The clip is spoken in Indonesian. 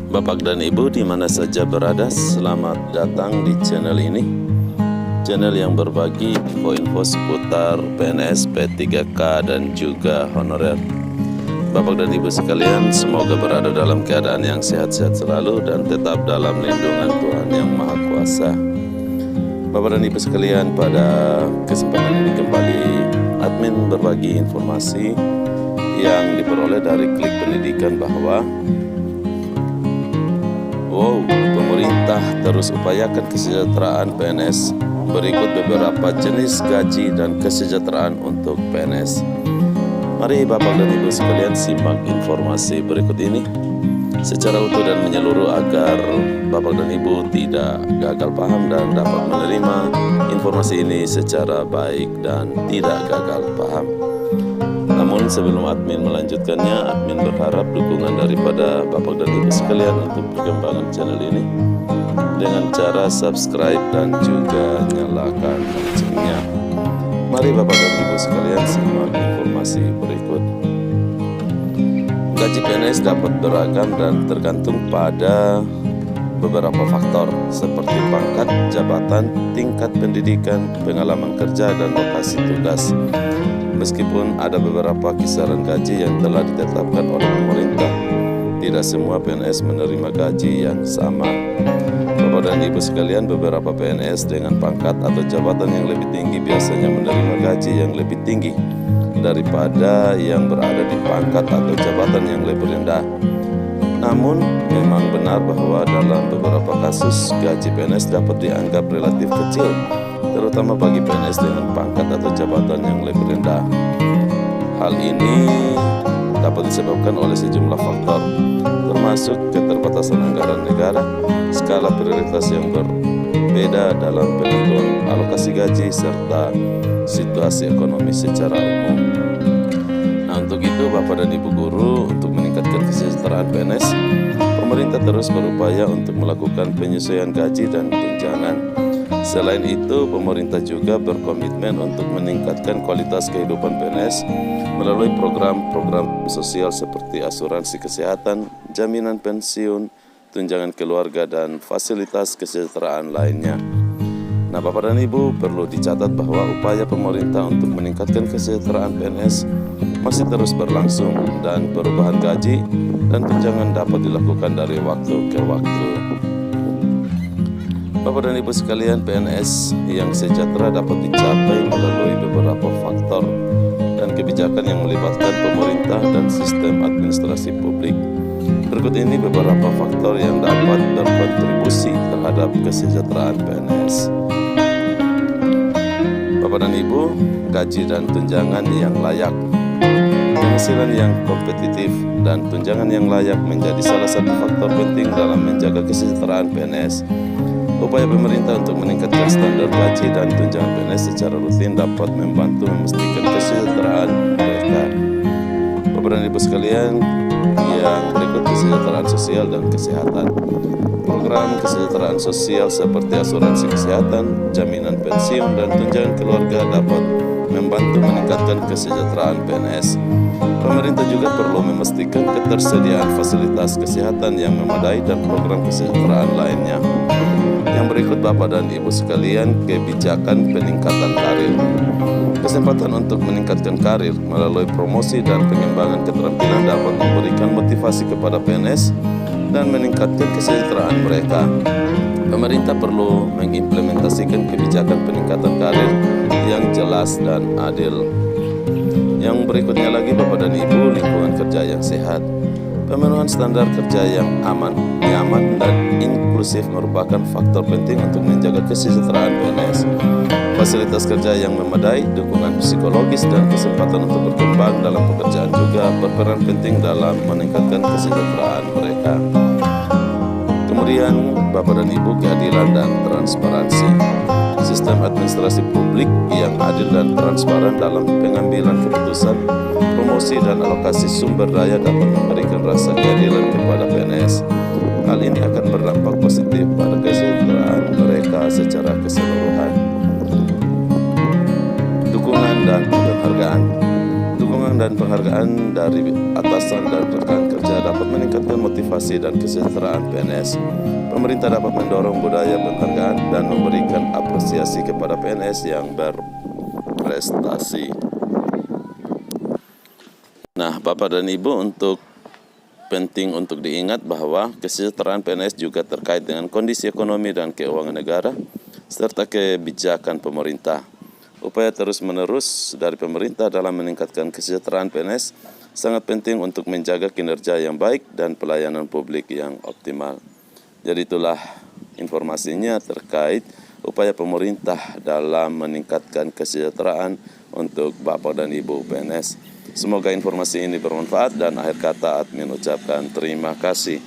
Bapak dan Ibu di mana saja berada, selamat datang di channel ini. Channel yang berbagi info-info seputar PNS, P3K dan juga honorer. Bapak dan Ibu sekalian, semoga berada dalam keadaan yang sehat-sehat selalu dan tetap dalam lindungan Tuhan Yang Maha Kuasa. Bapak dan Ibu sekalian, pada kesempatan ini kembali admin berbagi informasi yang diperoleh dari Klik Pendidikan bahwa pemerintah terus upayakan kesejahteraan PNS. Berikut beberapa jenis gaji dan kesejahteraan untuk PNS. Mari Bapak dan Ibu sekalian simak informasi berikut ini secara utuh dan menyeluruh agar Bapak dan Ibu tidak gagal paham dan dapat menerima informasi ini secara baik dan tidak gagal paham. Namun sebelum admin melanjutkannya, admin berharap dukungan daripada Bapak dan Ibu sekalian untuk perkembangan channel ini dengan cara subscribe dan juga nyalakan loncengnya. Mari Bapak dan Ibu sekalian simak informasi berikut. Gaji PNS dapat beragam dan tergantung pada beberapa faktor seperti pangkat, jabatan, tingkat pendidikan, pengalaman kerja, dan lokasi tugas. Meskipun ada beberapa kisaran gaji yang telah ditetapkan oleh pemerintah, tidak semua PNS menerima gaji yang sama. Bapak dan Ibu sekalian, beberapa PNS dengan pangkat atau jabatan yang lebih tinggi biasanya menerima gaji yang lebih tinggi daripada yang berada di pangkat atau jabatan yang lebih rendah. Namun, memang benar bahwa dalam beberapa kasus gaji PNS dapat dianggap relatif kecil, terutama bagi PNS dengan pangkat atau jabatan yang lebih rendah. Hal ini dapat disebabkan oleh sejumlah faktor, termasuk keterbatasan anggaran negara, skala prioritas yang berbeda dalam penentuan alokasi gaji, serta situasi ekonomi secara umum. Nah, untuk itu Bapak dan Ibu guru, untuk meningkatkan kesejahteraan PNS, pemerintah terus berupaya untuk melakukan penyesuaian gaji dan tunjangan. Selain itu, pemerintah juga berkomitmen untuk meningkatkan kualitas kehidupan PNS melalui program-program sosial seperti asuransi kesehatan, jaminan pensiun, tunjangan keluarga, dan fasilitas kesejahteraan lainnya. Nah, Bapak dan Ibu, perlu dicatat bahwa upaya pemerintah untuk meningkatkan kesejahteraan PNS masih terus berlangsung dan perubahan gaji dan tunjangan dapat dilakukan dari waktu ke waktu. Bapak dan Ibu sekalian, PNS yang sejahtera dapat dicapai melalui beberapa faktor dan kebijakan yang melibatkan pemerintah dan sistem administrasi publik. Berikut ini beberapa faktor yang dapat berkontribusi terhadap kesejahteraan PNS. Bapak dan Ibu, gaji dan tunjangan yang layak. Penghasilan yang kompetitif dan tunjangan yang layak menjadi salah satu faktor penting dalam menjaga kesejahteraan PNS. Upaya pemerintah untuk meningkatkan standar gaji dan tunjangan PNS secara rutin dapat membantu memastikan kesejahteraan mereka. Bapak dan Ibu sekalian, yang berikut kesejahteraan sosial dan kesehatan. Program kesejahteraan sosial seperti asuransi kesehatan, jaminan pensiun, dan tunjangan keluarga dapat membantu meningkatkan kesejahteraan PNS. Pemerintah juga perlu memastikan ketersediaan fasilitas kesehatan yang memadai dan program kesejahteraan lainnya. Yang berikut Bapak dan Ibu sekalian, kebijakan peningkatan karir. Kesempatan untuk meningkatkan karir melalui promosi dan pengembangan keterampilan dapat memberikan motivasi kepada PNS dan meningkatkan kesejahteraan mereka. Pemerintah perlu mengimplementasikan kebijakan peningkatan karir yang jelas dan adil. Yang berikutnya lagi Bapak dan Ibu, lingkungan kerja yang sehat. Pemenuhan standar kerja yang aman, nyaman, dan inklusif merupakan faktor penting untuk menjaga kesejahteraan PNS. Fasilitas kerja yang memadai, dukungan psikologis, dan kesempatan untuk berkembang dalam pekerjaan juga berperan penting dalam meningkatkan kesejahteraan mereka. Kemudian Bapak dan Ibu, keadilan dan transparansi. Sistem administrasi publik yang adil dan transparan dalam pengambilan keputusan, promosi, dan alokasi sumber daya dapat memberikan rasa keadilan kepada PNS. Hal ini akan berdampak positif pada kesejahteraan mereka secara keseluruhan. Dukungan dan penghargaan. Dukungan Dukungan dan penghargaan dari atasan dan rekan kerja dapat meningkatkan motivasi dan kesejahteraan PNS. Pemerintah dapat mendorong budaya penghargaan dan memberikan apresiasi kepada PNS yang berprestasi. Nah, Bapak dan Ibu, penting untuk diingat bahwa kesejahteraan PNS juga terkait dengan kondisi ekonomi dan keuangan negara, serta kebijakan pemerintah. Upaya terus-menerus dari pemerintah dalam meningkatkan kesejahteraan PNS sangat penting untuk menjaga kinerja yang baik dan pelayanan publik yang optimal. Jadi itulah informasinya terkait upaya pemerintah dalam meningkatkan kesejahteraan untuk Bapak dan Ibu PNS. Semoga informasi ini bermanfaat dan akhir kata admin ucapkan terima kasih.